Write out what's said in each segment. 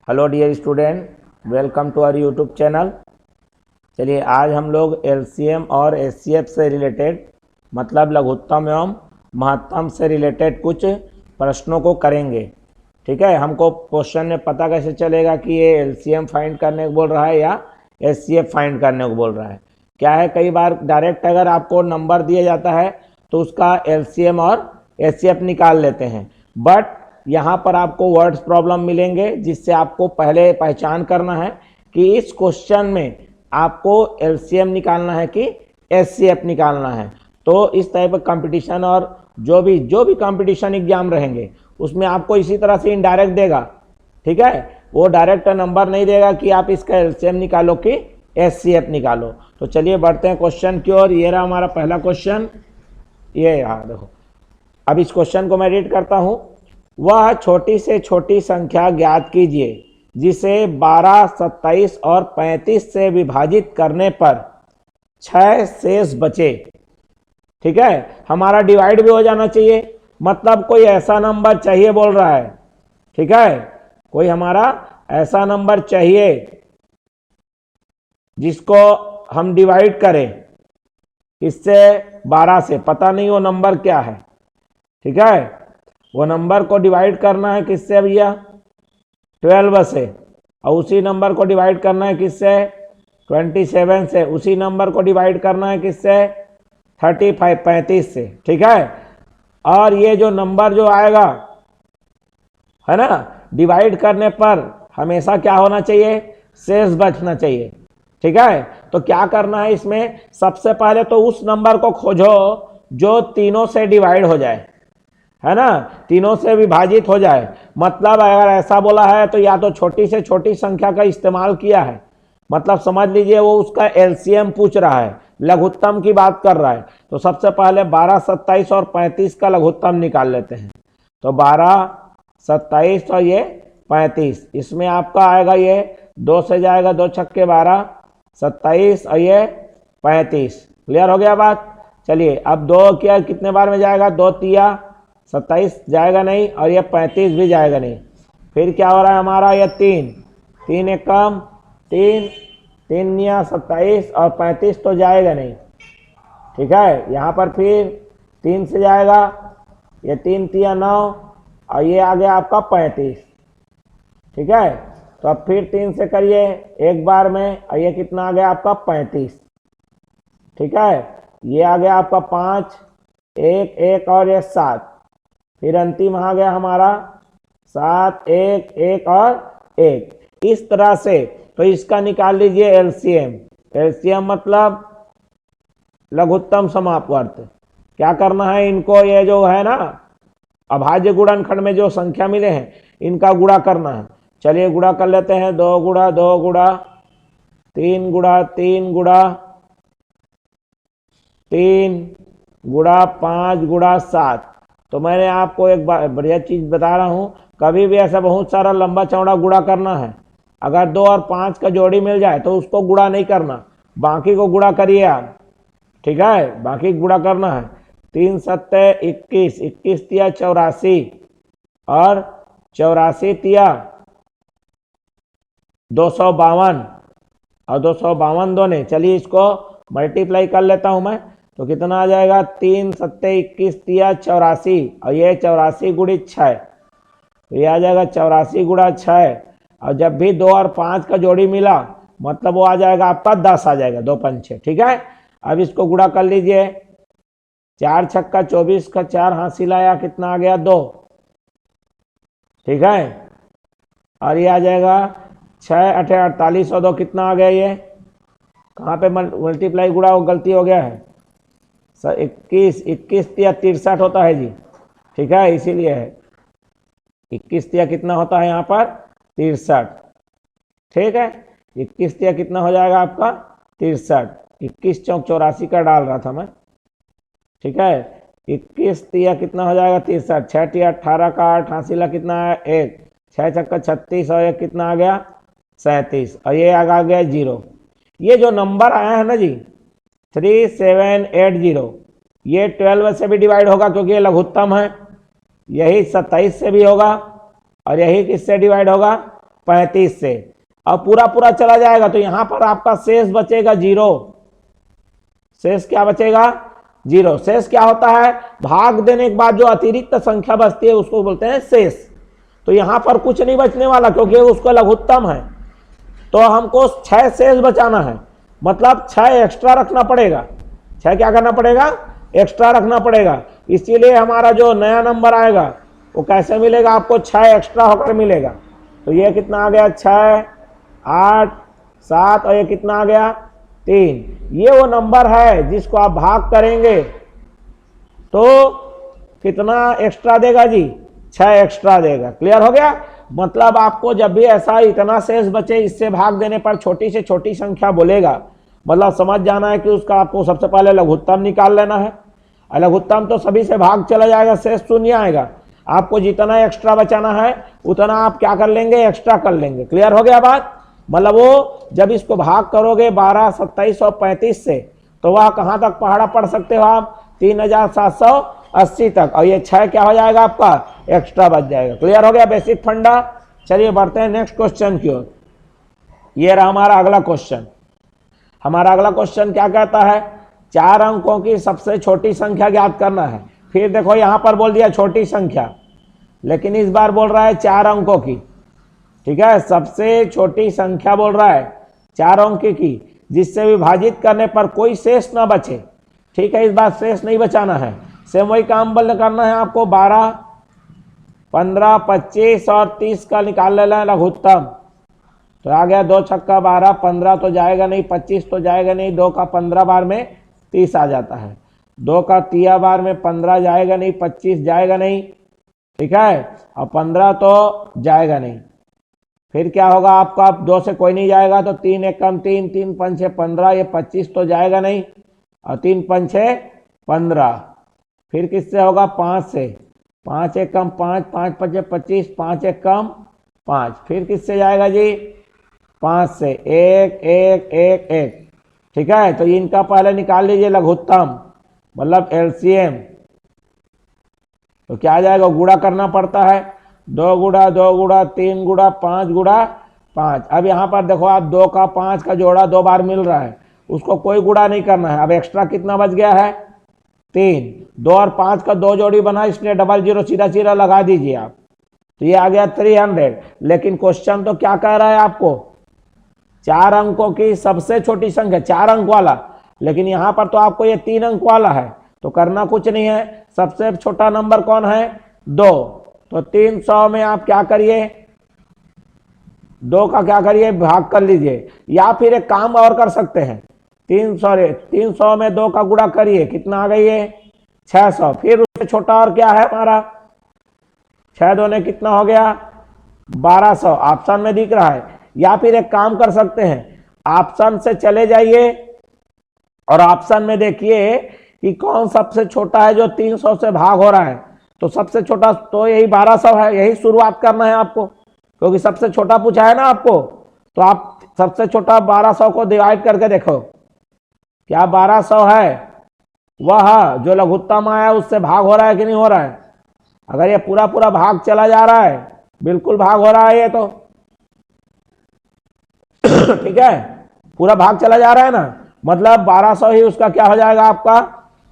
Hello dear student, welcome to our YouTube channel. चलिए आज हम लोग एलसीएम और एचसीएफ से रिलेटेड मतलब लघुत्तम एवं महत्तम से रिलेटेड कुछ प्रश्नों को करेंगे। ठीक है, हमको क्वेश्चन में पता कैसे चलेगा कि ये एलसीएम फाइंड करने को बोल रहा है या एचसीएफ फाइंड करने को बोल रहा है। क्या है, कई बार डायरेक्ट अगर आपको नंबर दिया जाता है तो उसका एलसीएम और एचसीएफ निकाल लेते हैं, बट यहाँ पर आपको वर्ड्स प्रॉब्लम मिलेंगे जिससे आपको पहले पहचान करना है कि इस क्वेश्चन में आपको एलसीएम निकालना है कि एचसीएफ निकालना है। तो इस टाइप का कंपटीशन और जो भी कंपटीशन एग्जाम रहेंगे उसमें आपको इसी तरह से इनडायरेक्ट देगा। ठीक है, वो डायरेक्ट नंबर नहीं देगा कि आप इसका एलसीएम निकालो कि एचसीएफ निकालो। तो चलिए बढ़ते हैं क्वेश्चन की ओर। ये रहा हमारा पहला क्वेश्चन। ये यहाँ देखो, अब इस क्वेश्चन को मैं रीड करता हूँ। वह छोटी से छोटी संख्या ज्ञात कीजिए जिसे 12, 27 और 35 से विभाजित करने पर 6 शेष बचे। ठीक है, हमारा डिवाइड भी हो जाना चाहिए, मतलब कोई ऐसा नंबर चाहिए बोल रहा है। ठीक है, कोई हमारा ऐसा नंबर चाहिए जिसको हम डिवाइड करें इससे 12 से, पता नहीं वो नंबर क्या है। ठीक है, वो नंबर को डिवाइड करना है किससे भैया, 12 से, और उसी नंबर को डिवाइड करना है किससे, 27 से, उसी नंबर को डिवाइड करना है किससे, 35 से। ठीक है, और ये जो नंबर जो आएगा है ना, डिवाइड करने पर हमेशा क्या होना चाहिए, शेष बचना चाहिए। ठीक है, तो क्या करना है इसमें, सबसे पहले तो उस नंबर को खोजो जो तीनों से डिवाइड हो जाए, है ना, तीनों से विभाजित हो जाए। मतलब अगर ऐसा बोला है तो या तो छोटी से छोटी संख्या का इस्तेमाल किया है, मतलब समझ लीजिए वो उसका एलसीएम पूछ रहा है, लघुत्तम की बात कर रहा है। तो सबसे पहले 12, 27 और 35 का लघुत्तम निकाल लेते हैं। तो 12, 27 और ये 35, इसमें आपका आएगा ये 2 से जाएगा, 2 छक्के 12, 27 और ये 35। क्लियर हो गया बात। चलिए अब 2 क्या कितने बार में जाएगा, 2 तिया 27 जाएगा नहीं, और ये 35 भी जाएगा नहीं। फिर क्या हो रहा है हमारा, ये 3 एक कम 3 निया 27 और 35 तो जाएगा नहीं। ठीक है, यहाँ पर फिर 3 से जाएगा, ये 3 तिया 9 और ये आ गया आपका 35। ठीक है, तो अब फिर 3 से करिए एक बार में, और ये कितना आ गया आपका 35। ठीक है, ये आ गया आपका 5, 1 और ये 7, फिर अंतिम आ गया हमारा 7, 1 और 1। इस तरह से तो इसका निकाल लीजिए एलसीएम। एलसीएम मतलब लघुत्तम समापवर्त। क्या करना है इनको, ये जो है ना अभाज्य गुणनखंड में जो संख्या मिले हैं इनका गुणा करना है। चलिए गुणा कर लेते हैं। 2 गुणा 2 गुणा 3 गुणा 3 गुणा 3 गुणा 5 गुणा 7। तो मैंने आपको एक बढ़िया चीज बता रहा हूं, कभी भी ऐसा बहुत सारा लंबा चौड़ा गुणा करना है, अगर 2 और 5 का जोड़ी मिल जाए तो उसको गुणा नहीं करना, बाकी को गुणा करिए आप। ठीक है, बाकी गुणा करना है। 3 सत्ते 21, 21 तिया 84 और 84 तिया 252 और 252 दोने। चलिए इसको मल्टीप्लाई कर लेता हूं मैं, तो कितना आ जाएगा, 3 सत्ते 21 तिया 84 और ये 84 गुणित 6, तो ये आ जाएगा 84 गुणा 6। और जब भी 2 और 5 का जोड़ी मिला मतलब वो आ जाएगा आपका 10 आ जाएगा, 2 5 6। ठीक है, अब इसको गुणा कर लीजिए। 4 छक्का 24 का 4 हासिल आया, कितना आ गया 2। ठीक है, और ये आ जाएगा 6 8 48 और 2 कितना आ गया, ये कहाँ पे मल्टीप्लाई गुणा गलती हो गया है, 21 तिया 63 होता है जी। ठीक है, इसीलिए है 21 तिया कितना होता है यहाँ पर 63। ठीक है, 21 तिया कितना हो जाएगा आपका 63, 21 चौक 84 का डाल रहा था मैं। ठीक है, 21 तिया कितना हो जाएगा 63, 6 तिया 18 का 8 हासिला कितना है 1, 6 छक्का 36 और 1 कितना आ गया 37, और ये आ गया 0। ये जो नंबर आया है ना जी 3780, ये 12 से भी डिवाइड होगा क्योंकि ये लघुत्तम है, यही 27 से भी होगा, और यही किससे डिवाइड होगा 35 से। अब पूरा पूरा चला जाएगा तो यहां पर आपका शेष बचेगा 0। शेष क्या बचेगा? 0। शेष क्या होता है? भाग देने के बाद जो अतिरिक्त संख्या बचती है उसको बोलते हैं शेष। तो यहां पर कुछ नहीं बचने वाला क्योंकि उसका लघुत्तम है। तो हमको 6 शेष बचाना है, मतलब 6 एक्स्ट्रा रखना पड़ेगा। 6 क्या करना पड़ेगा? एक्स्ट्रा रखना पड़ेगा। इसीलिए हमारा जो नया नंबर आएगा वो कैसे मिलेगा? आपको 6 एक्स्ट्रा होकर मिलेगा। तो ये कितना आ गया? 6, 8, 7 और ये कितना आ गया? 3। ये वो नंबर है जिसको आप भाग करेंगे तो कितना एक्स्ट्रा देगा जी? 6 एक्स्ट्रा देगा। क्लियर हो गया? मतलब आपको जब भी ऐसा इतना शेष बचे इससे भाग देने पर छोटी से छोटी संख्या बोलेगा, मतलब समझ जाना है कि उसका आपको सबसे पहले लघुत्तम निकाल लेना है। लघुत्तम तो सभी से भाग चला जाएगा, शेष शून्य आएगा। आपको जितना एक्स्ट्रा बचाना है उतना आप क्या कर लेंगे? एक्स्ट्रा कर लेंगे। क्लियर हो गया बात? मतलब वो जब इसको भाग करोगे 12, 27 और 35 से तो वह कहां तक पहाड़ा पढ़ सकते हो आप? 3780 तक। और ये 6 क्या हो जाएगा? आपका एक्स्ट्रा बच जाएगा। क्लियर हो गया बेसिक फंडा? चलिए बढ़ते हैं नेक्स्ट क्वेश्चन की ओर। ये रहा हमारा अगला क्वेश्चन। हमारा अगला क्वेश्चन क्या कहता है? 4 अंकों की सबसे छोटी संख्या ज्ञात करना है। फिर देखो यहां पर बोल दिया छोटी संख्या, लेकिन इस बार बोल रहा है 4 अंकों की। ठीक है, सबसे छोटी संख्या बोल रहा है 4 अंक की जिससे विभाजित करने पर कोई शेष ना बचे। ठीक है, इस बार शेष नहीं बचाना है। सेम वही काम बल करना है आपको। 12, 15, 25 और 30 का निकाल लेना है लघुत्तम। तो आ गया 2 छक्का 12, 15 तो जाएगा नहीं, 25 तो जाएगा नहीं। 2 का 15 बार में 30 आ जाता है। 2 का 3 बार में 15 जाएगा नहीं, 25 जाएगा नहीं। ठीक है, और 15 तो जाएगा नहीं। फिर क्या होगा आपका? 2 से कोई नहीं जाएगा तो 3 एक कम 3, 3 पंचे 15, ये 25 तो जाएगा नहीं, और 3 पंचे 15। फिर किससे होगा? 5 से। 5 एक कम 5, 5 पंचे 25, 5 एक कम 5। फिर किससे जाएगा जी? 5 से। 1, 1, 1, 1। ठीक है, तो इनका पहले निकाल लीजिए लघुत्तम, मतलब एलसीएम। तो क्या आ जाएगा? गुणा करना पड़ता है। 2 गुणा 2 गुणा 3 गुणा 5 गुणा 5। अब यहाँ पर देखो आप 2 का 5 का जोड़ा 2 बार मिल रहा है, उसको कोई गुणा नहीं करना है। अब एक्स्ट्रा कितना बच गया है? 3। 2 और 5 का 2 जोड़ी बना, इसलिए डबल जीरो सीधा सीधा लगा दीजिए आप। तो ये आ गया 300। लेकिन क्वेश्चन तो क्या कह रहा है आपको? 4 अंकों की सबसे छोटी संख्या, 4 अंक वाला। लेकिन यहां पर तो आपको ये 3 अंक वाला है, तो करना कुछ नहीं है। सबसे छोटा नंबर कौन है? 2। तो 300 में आप क्या करिए? 2 का क्या करिए? भाग कर लीजिए। या फिर एक काम और कर सकते हैं, 300 में 2 का गुणा करिए। कितना आ गई है? 600। फिर उससे छोटा और क्या है हमारा? 6 दूने कितना हो गया? 1200। ऑप्शन में दिख रहा है। या फिर एक काम कर सकते हैं, ऑप्शन से चले जाइए और ऑप्शन में देखिए कि कौन सबसे छोटा है जो 300 से भाग हो रहा है। तो सबसे छोटा तो यही 1200 है, यही शुरुआत करना है आपको, क्योंकि सबसे छोटा पूछा है ना आपको। तो आप सबसे छोटा 1200 को डिवाइड करके देखो, क्या 1200 है वह जो लघुत्तम आया उससे भाग हो रहा है कि नहीं हो रहा है? अगर ये पूरा पूरा भाग चला जा रहा है, बिल्कुल भाग हो रहा है ये तो। ठीक है, पूरा भाग चला जा रहा है ना, मतलब 1200 ही उसका क्या हो जाएगा? आपका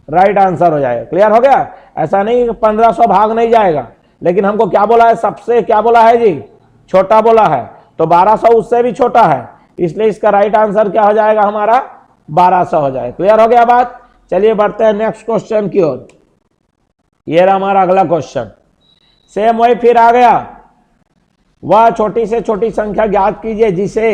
राइट आंसर हो जाएगा। क्लियर हो गया? ऐसा नहीं 1500 भाग नहीं जाएगा, लेकिन हमको क्या बोला है? सबसे क्या बोला है जी? छोटा बोला है। तो 1200 उससे भी छोटा है, इसलिए इसका राइट आंसर क्या हो जाएगा? हमारा 1200 हो जाएगा। क्लियर हो गया बात? चलिए बढ़ते हैं नेक्स्ट क्वेश्चन की ओर। ये रहा हमारा अगला क्वेश्चन। सेम वही फिर आ गया, वह छोटी से छोटी संख्या ज्ञात कीजिए जिसे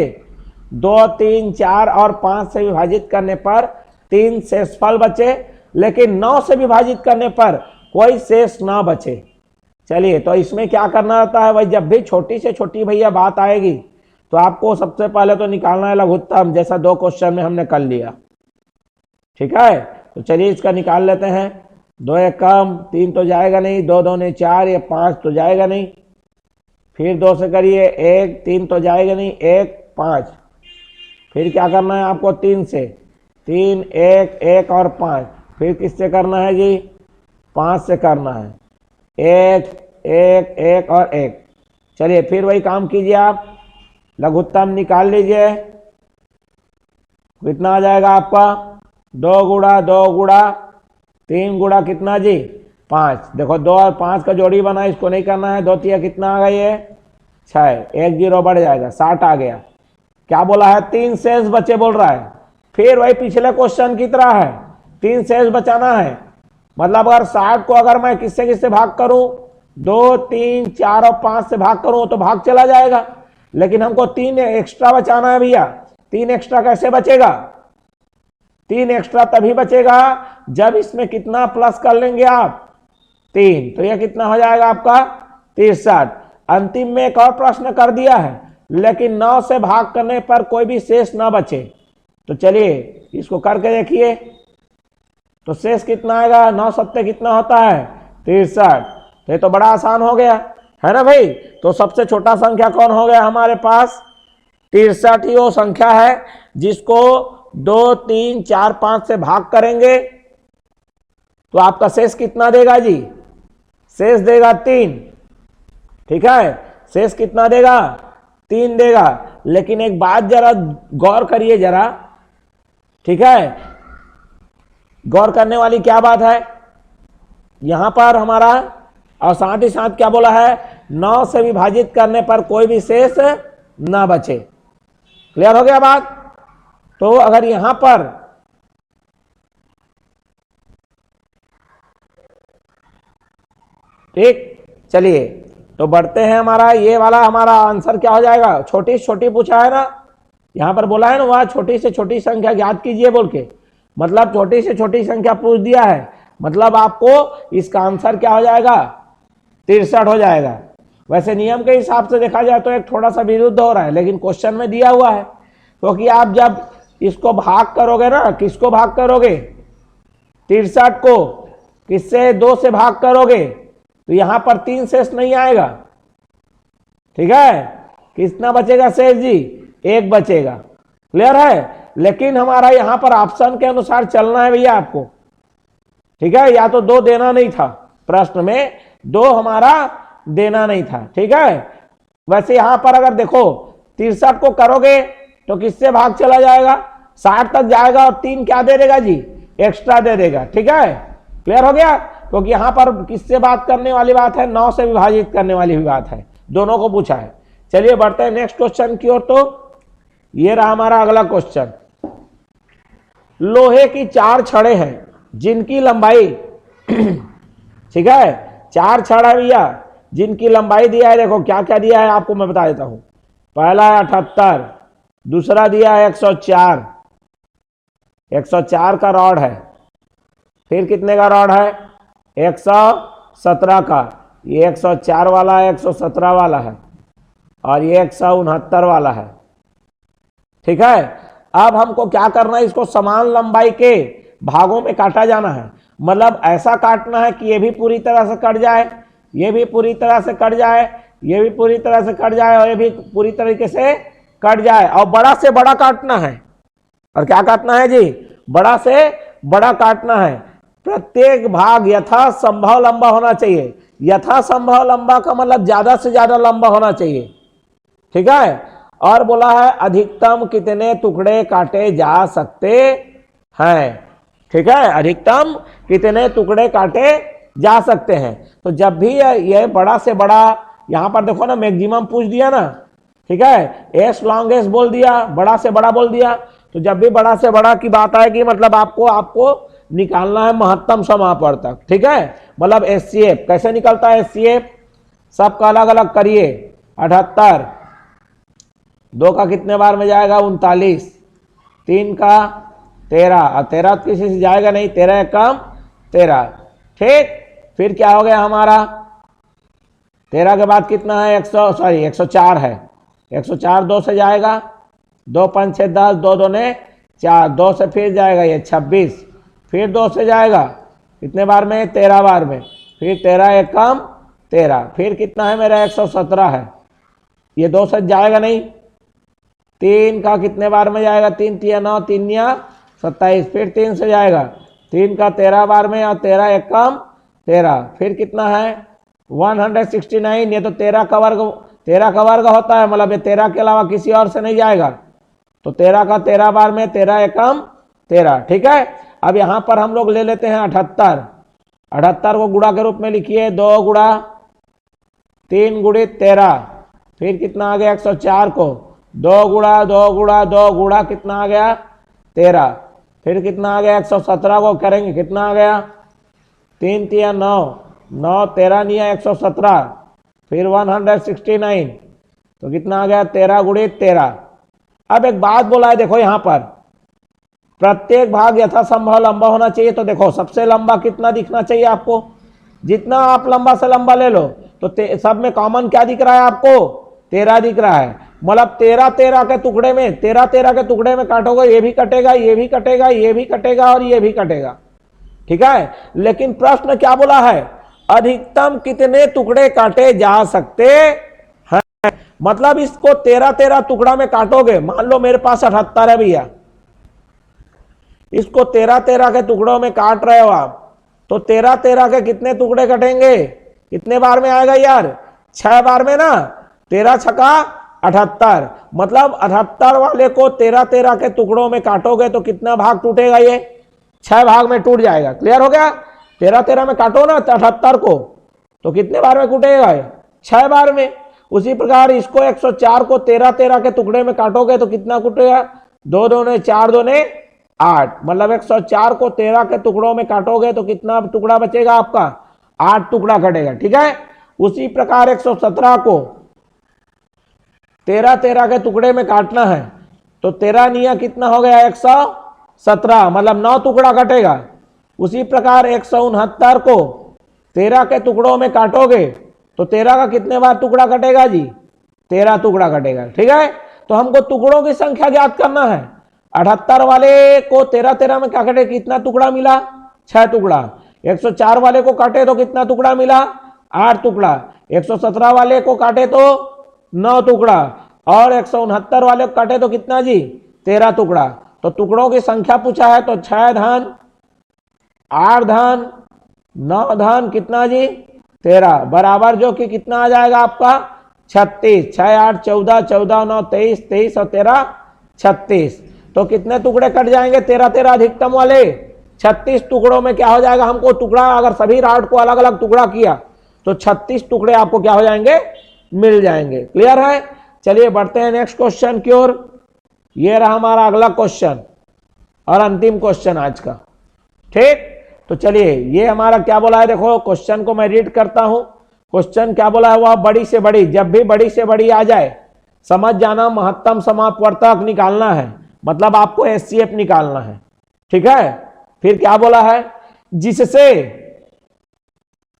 2, 3, 4 और 5 से विभाजित करने पर 3 शेषफल बचे, लेकिन 9 से विभाजित करने पर कोई शेष ना बचे। चलिए, तो इसमें क्या करना रहता है भाई? जब भी छोटी से छोटी भैया बात आएगी तो आपको सबसे पहले तो निकालना है लघुत्तम, जैसा 2 क्वेश्चन में हमने कर लिया। ठीक है, तो चलिए इसका निकाल लेते हैं। 2 एक कम 3 तो जाएगा नहीं, 2 दूने 4, ये 5 तो जाएगा नहीं। फिर 2 से करिए 1, 3 तो जाएगा नहीं, 1, 5। फिर क्या करना है आपको? 3 से। 3, 1, 1 और 5। फिर किससे करना है जी? 5 से करना है। 1, 1, 1 और 1। चलिए फिर वही काम कीजिए आप। लघुत्तम निकाल लीजिए, कितना आ जाएगा आपका 2 गुणा 2 गुणा 3 गुणा कितना जी 5। देखो 2 और 5 का जोड़ी बना, इसको नहीं करना है। 2 तिया कितना आ गया ये 6, 1 0 बढ़ जाएगा 60 आ गया। क्या बोला है 3 शेष बचे बोल रहा है। फिर वही पिछले क्वेश्चन की तरह है, 3 शेष बचाना है। मतलब अगर 60 को अगर मैं किससे किससे भाग करूं 2 3 4 और 5 से भाग करूं तो भाग चला जाएगा, लेकिन हमको 3 एक्स्ट्रा बचाना है भैया। 3 एक्स्ट्रा कैसे बचेगा, 3 एक्स्ट्रा तभी बचेगा जब इसमें कितना प्लस कर लेंगे आप 3, तो यह कितना हो जाएगा आपका 63। अंतिम में एक और प्रश्न कर दिया है, लेकिन 9 से भाग करने पर कोई भी शेष ना बचे। तो चलिए इसको करके देखिए, तो शेष कितना आएगा 9 सत्ते कितना होता है 63। तो ये तो बड़ा आसान हो गया है ना भाई। तो सबसे छोटा संख्या कौन हो गया हमारे पास 63 ही वो संख्या है जिसको 2 3 4 5 से भाग करेंगे तो आपका शेष कितना देगा जी, शेष देगा 3। ठीक है, शेष कितना देगा 3 देगा। लेकिन एक बात जरा गौर करिए जरा, ठीक है, गौर करने वाली क्या बात है यहां पर हमारा, और साथ ही साथ क्या बोला है 9 से विभाजित करने पर कोई भी शेष ना बचे। क्लियर हो गया बात। तो अगर यहां पर ठीक, चलिए तो बढ़ते हैं। हमारा ये वाला हमारा आंसर क्या हो जाएगा, छोटी से छोटी पूछा है ना, यहां पर बोला है ना वह छोटी से छोटी संख्या ज्ञात कीजिए बोल के, मतलब छोटी से छोटी संख्या पूछ दिया है, मतलब आपको इसका आंसर क्या हो जाएगा 63 हो जाएगा। वैसे नियम के हिसाब से देखा जाए तो एक थोड़ा सा विरुद्ध हो रहा है, लेकिन क्वेश्चन में दिया हुआ है। क्योंकि आप जब इसको भाग करोगे ना, किसको भाग करोगे 63 को किससे 2 से भाग करोगे तो यहां पर 3 शेष नहीं आएगा। ठीक है, कितना बचेगा शेष जी 1 बचेगा। क्लियर है। लेकिन हमारा यहां पर ऑप्शन के अनुसार चलना है भैया आपको। ठीक है, या तो 2 देना नहीं था, प्रश्न में 2 हमारा देना नहीं था। ठीक है, वैसे यहां पर अगर देखो 63 को करोगे तो किससे भाग चला जाएगा 60 तक जाएगा और 3 क्या दे देगा जी एक्स्ट्रा दे देगा। ठीक है, क्लियर हो गया। क्योंकि यहां पर किससे बात करने वाली बात है 9 से विभाजित करने वाली भी बात है, दोनों को पूछा है। चलिए बढ़ते हैं नेक्स्ट क्वेश्चन की ओर। तो ये रहा हमारा अगला क्वेश्चन। लोहे की 4 छड़ें हैं जिनकी लंबाई ठीक है 4 छड़ है भैया जिनकी लंबाई दिया है। देखो क्या क्या दिया है आपको मैं बता देता हूं। पहला है 78, दूसरा दिया है 104, 104 का रॉड है। फिर कितने का रॉड है 117 का। ये 104 वाला है, 117 वाला है, और ये 169 वाला है। ठीक है, अब हमको क्या करना है, इसको समान लंबाई के भागों में काटा जाना है। मतलब ऐसा काटना है कि ये भी पूरी तरह से कट जाए, ये भी पूरी तरह से कट जाए, ये भी पूरी तरह से कट जाए, और ये भी पूरी तरीके से कट जाए। और बड़ा से बड़ा काटना है। और क्या काटना है जी बड़ा से बड़ा काटना है। प्रत्येक भाग यथासंभव लंबा होना चाहिए। यथासंभव लंबा का मतलब ज्यादा से ज्यादा लंबा होना चाहिए। ठीक है, और बोला है अधिकतम कितने टुकड़े काटे जा सकते हैं। ठीक है, अधिकतम कितने टुकड़े काटे जा सकते हैं। तो जब भी ये बड़ा से बड़ा, यहां पर देखो ना मैक्सिमम पूछ दिया ना। ठीक है, एस लॉन्गेस्ट बोल दिया, बड़ा से बड़ा बोल दिया। तो जब भी बड़ा से बड़ा की बात आएगी मतलब आपको निकालना है महत्तम समापवर्तक। ठीक है, मतलब एचसीएफ कैसे निकलता है एचसीएफ सबका अलग अलग करिए। 78, 2 का कितने बार में जाएगा 39, 3 का 13, और 13 किसी से जाएगा नहीं, 13 कम 13। ठीक, फिर क्या हो गया हमारा 13 के बाद कितना है 104 है। 104 2 से जाएगा, 2 5 6 10, 2 2 ने 4, 2 से फिर जाएगा ये 26, फिर 2 से जाएगा कितने बार में 13 बार में, फिर 13 1 कम 13, फिर कितना है मेरा 117 है। ये 2 से जाएगा नहीं, 3 का कितने बार में जाएगा 3 3 9, 3 या 27, फिर 3 से जाएगा 3 का 13 बार में, और 13 1 कम 13, फिर कितना है 169। ये तो 13 का वर्ग 13 का वर्ग होता है, मतलब ये 13 के अलावा किसी और से नहीं जाएगा। तो 13 का 13 बार में 13 एकम 13, ठीक है। अब यहां पर हम लोग ले लेते हैं 78। 78 को गुणा के रूप में लिखिए, 2 गुणा 3 गुणित 13, फिर कितना आ गया 104 को 2 गुणा 2 गुणा 2 गुणा कितना आ गया 13, फिर कितना आ गया 117 को करेंगे कितना आ गया 3 तिया 9, 9 13 नहीं 117, फिर 169, तो कितना आ गया 13 गुणित 13। अब एक बात बोला है, देखो यहां पर प्रत्येक भाग यथासंभव लंबा होना चाहिए। तो देखो सबसे लंबा कितना दिखना चाहिए आपको, जितना आप लंबा से लंबा ले लो, तो सब में कॉमन क्या दिख रहा है आपको 13 दिख रहा है। मतलब 13 13 के टुकड़े में 13 13 के टुकड़े में काटोगे, ये भी कटेगा, ये भी कटेगा, ये भी कटेगा और ये भी कटेगा, ठीक है। लेकिन प्रश्न क्या बोला है, अधिकतम कितने टुकड़े काटे जा सकते हैं। मतलब इसको 13 13 टुकड़ा में काटोगे, मान लो मेरे पास 78 है भैया, इसको 13 13 के टुकड़ों में काट रहे हो आप, तो 13 13 के कितने टुकड़े कटेंगे, कितने बार में आएगा यार 6 बार में ना, 13 छका 78, मतलब 78 वाले को 13 13 के टुकड़ों में काटोगे तो कितना भाग टूटेगा, ये 6 भाग में टूट जाएगा। क्लियर हो गया, 13 13 में काटो ना 78 को, तो कितने बार में टूटेगा ये 6 बार में। उसी प्रकार इसको 104 को 13 13 के टुकड़े में काटोगे तो कितना टूटेगा, 2 दूने 4 दूने 8, मतलब 104 को 13 के टुकड़ों में काटोगे तो कितना टुकड़ा बचेगा आपका 8 टुकड़ा कटेगा, ठीक है। उसी प्रकार 117 को 13 13 के टुकड़े में काटना है, तो 13 निया कितना हो गया 117, मतलब 9 टुकड़ा कटेगा। उसी प्रकार 169 को 13 के टुकड़ों में काटोगे तो 13 का कितने बार टुकड़ा कटेगा जी, 13 टुकड़ा कटेगा, ठीक है। तो हमको टुकड़ों की संख्या ज्ञात करना है। 78 वाले को 13 13 में क्या कटे, कितना टुकड़ा मिला 6 टुकड़ा। 104 वाले को काटे तो कितना टुकड़ा मिला 8 टुकड़ा। 117 वाले को काटे तो 9 टुकड़ा, और 169 वाले को काटे तो कितना जी 13 टुकड़ा। तो टुकड़ों की संख्या पूछा है, तो 6 धन 8 धन 9 धन कितना जी 13, बराबर जो कि कितना आ जाएगा आपका 36। 6 8 14, 14 9 23, 23 और 13 36। तो कितने टुकड़े कट जाएंगे 13 13 अधिकतम वाले 36 टुकड़ों में क्या हो जाएगा, हमको टुकड़ा अगर सभी राड को अलग अलग टुकड़ा किया तो 36 टुकड़े आपको क्या हो जाएंगे, मिल जाएंगे। क्लियर है, चलिए बढ़ते हैं नेक्स्ट क्वेश्चन की ओर। ये रहा हमारा अगला क्वेश्चन और अंतिम क्वेश्चन आज का, ठीक। तो चलिए ये हमारा क्या बोला है, देखो क्वेश्चन को मैं रीड करता हूं। क्वेश्चन क्या बोला है, वह बड़ी से बड़ी, जब भी बड़ी से बड़ी आ जाए समझ जाना महत्तम समापवर्तक निकालना है, मतलब आपको एचसीएफ निकालना है, ठीक है। फिर क्या बोला है, जिससे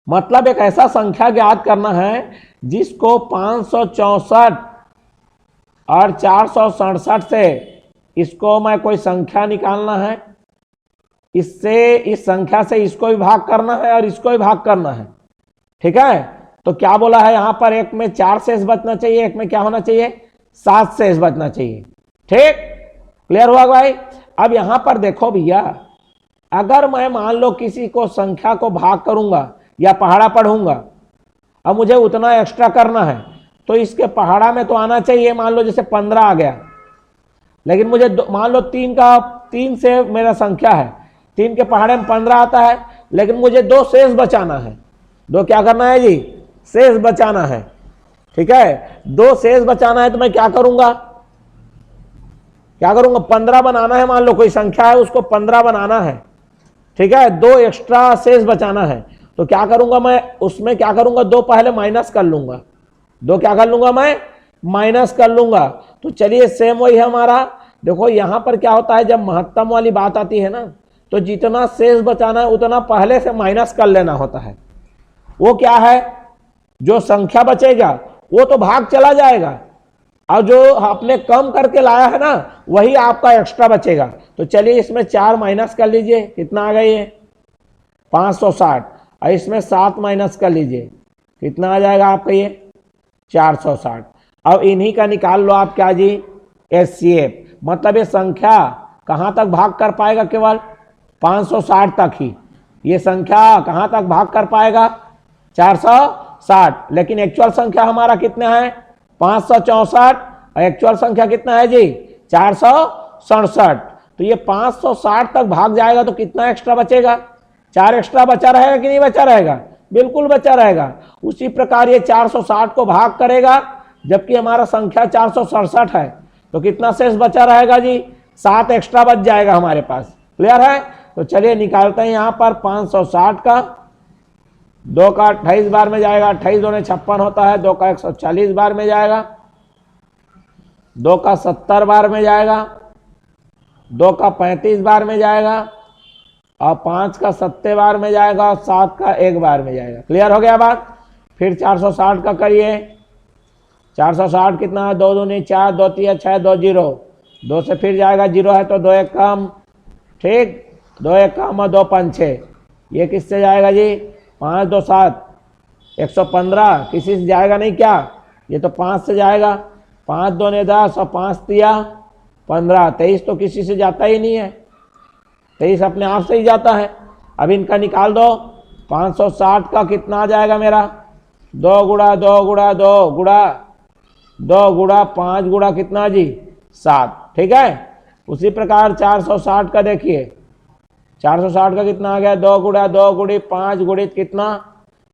मतलब एक ऐसा संख्या ज्ञात करना है जिसको 564 और 467 से इसको मैं कोई संख्या निकालना है, इससे इस संख्या से इसको भी भाग करना है और इसको भी भाग करना है, ठीक है। तो क्या बोला है यहां पर, एक में 4 शेष बचना चाहिए, एक में क्या होना चाहिए 7 शेष बचना चाहिए, ठीक। क्लियर हुआ भाई। अब यहां पर देखो भैया, अगर मैं मान लो किसी को संख्या को भाग करूंगा या पहाड़ा पढ़ूंगा, अब मुझे उतना एक्स्ट्रा करना है, तो इसके पहाड़ा में तो आना चाहिए, मान लो जैसे 15 आ गया, लेकिन मुझे मान लो 3 से मेरा संख्या है, 3 के पहाड़े में 15 आता है, लेकिन मुझे 2 शेष बचाना है। 2 क्या करना है जी, शेष बचाना है, ठीक है। 2 शेष बचाना है तो मैं क्या करूंगा, 15 बनाना है, मान लो कोई संख्या है उसको 15 बनाना है, ठीक है। 2 एक्स्ट्रा शेष बचाना है, तो क्या करूंगा मैं, उसमें क्या करूंगा 2 पहले माइनस कर लूंगा, 2 क्या कर लूंगा मैं माइनस कर लूंगा। तो चलिए सेम वही है हमारा। देखो यहां पर क्या होता है, जब महत्तम वाली बात आती है ना, तो जितना शेष बचाना है उतना पहले से माइनस कर लेना होता है। वो क्या है, जो संख्या बचेगा वो तो भाग चला जाएगा, और जो आपने कम करके लाया है ना वही आपका एक्स्ट्रा बचेगा। तो चलिए इसमें 4 माइनस कर लीजिए, कितना आ गया ये 560, और इसमें 7 माइनस कर लीजिए, कितना आ जाएगा आपका ये 460। अब इन्हीं का निकाल लो आप क्या जी एचसीएफ, मतलब ये संख्या कहां तक भाग कर पाएगा, केवल 560 तक ही। ये संख्या कहां तक भाग कर पाएगा 460, लेकिन एक्चुअल संख्या हमारा कितना है 564, एक्चुअल संख्या कितना है जी 467। तो ये 560 तक भाग जाएगा तो कितना एक्स्ट्रा बचेगा, 4 एक्स्ट्रा बचा रहेगा कि नहीं बचा रहेगा, बिल्कुल बचा रहेगा। उसी प्रकार ये 460 को भाग करेगा, जबकि हमारा संख्या 467 है, तो कितना शेष बचा रहेगा जी 7 एक्स्ट्रा बच जाएगा हमारे पास। क्लियर है। तो चलिए निकालते हैं यहाँ पर 560 का, 2 का 28 बार में जाएगा, 28 दूने 56 होता है, 2 का 140 बार में जाएगा, 2 का 70 बार में जाएगा, 2 का 35 बार में जाएगा, और 5 का 70 बार में जाएगा, और 7 का 1 बार में जाएगा। क्लियर हो गया बात। फिर 460 का करिए, 460 कितना है, 2 दूनी 4, 2 3 6, 2 0, 2 से फिर जाएगा 0 है तो 2 1 कम, ठीक, 2 1 कम और 2 5 6, ये किससे जाएगा जी 5 2 7, 115, किसी से जाएगा नहीं क्या, ये तो 5 से जाएगा, 5 दूने 10 और 5 तिया 15, 23 तो किसी से जाता ही नहीं है, 23 अपने आप से ही जाता है। अब इनका निकाल दो, 560 का कितना आ जाएगा मेरा, 2 गुणा 2 गुणा 2 गुणा 2 गुणा 5 गुणा कितना जी 7, ठीक है। उसी प्रकार 460 का देखिए, 460 का कितना आ गया, 2 गुणा 2 गुणी 5 गुणित कितना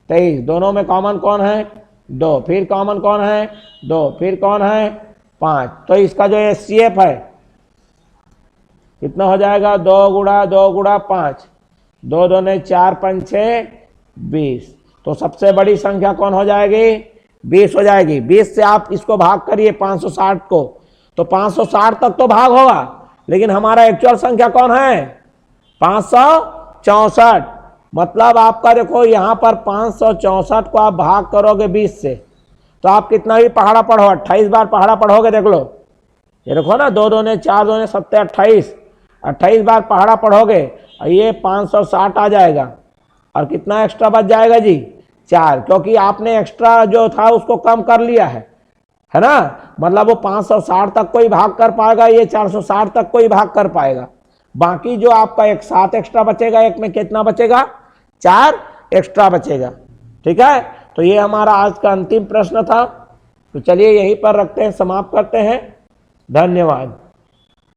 23, दोनों में कॉमन कौन है 2, फिर कॉमन कौन है 2, फिर कौन है 5, तो इसका जो एचसीएफ है कितना हो जाएगा, 2 गुणा 5, 2 दूने 4 5 6 20, तो सबसे बड़ी संख्या कौन हो जाएगी 20 हो जाएगी। 20 से आप इसको भाग करिए 560 को, तो 560 तक तो भाग होगा, लेकिन हमारा एक्चुअल संख्या कौन है 564, मतलब आपका देखो यहाँ पर 564 को आप भाग करोगे 20 से, तो आप कितना भी पहाड़ा पढ़ो, 28 बार पहाड़ा पढ़ोगे, देख लो ये देखो ना, 2 दूने 4 दूने 7 28 बार पहाड़ा पढ़ोगे, ये 560 आ जाएगा, और कितना एक्स्ट्रा बच जाएगा जी 4, क्योंकि आपने एक्स्ट्रा जो था उसको कम कर लिया है ना, मतलब वो 560 तक कोई भाग कर पाएगा, ये 460 तक कोई भाग कर पाएगा। बाकी जो आपका एक 7 एक्स्ट्रा बचेगा, एक में कितना बचेगा 4 एक्स्ट्रा बचेगा, ठीक है। तो ये हमारा आज का अंतिम प्रश्न था। तो चलिए यहीं पर रखते हैं, समाप्त करते हैं। धन्यवाद।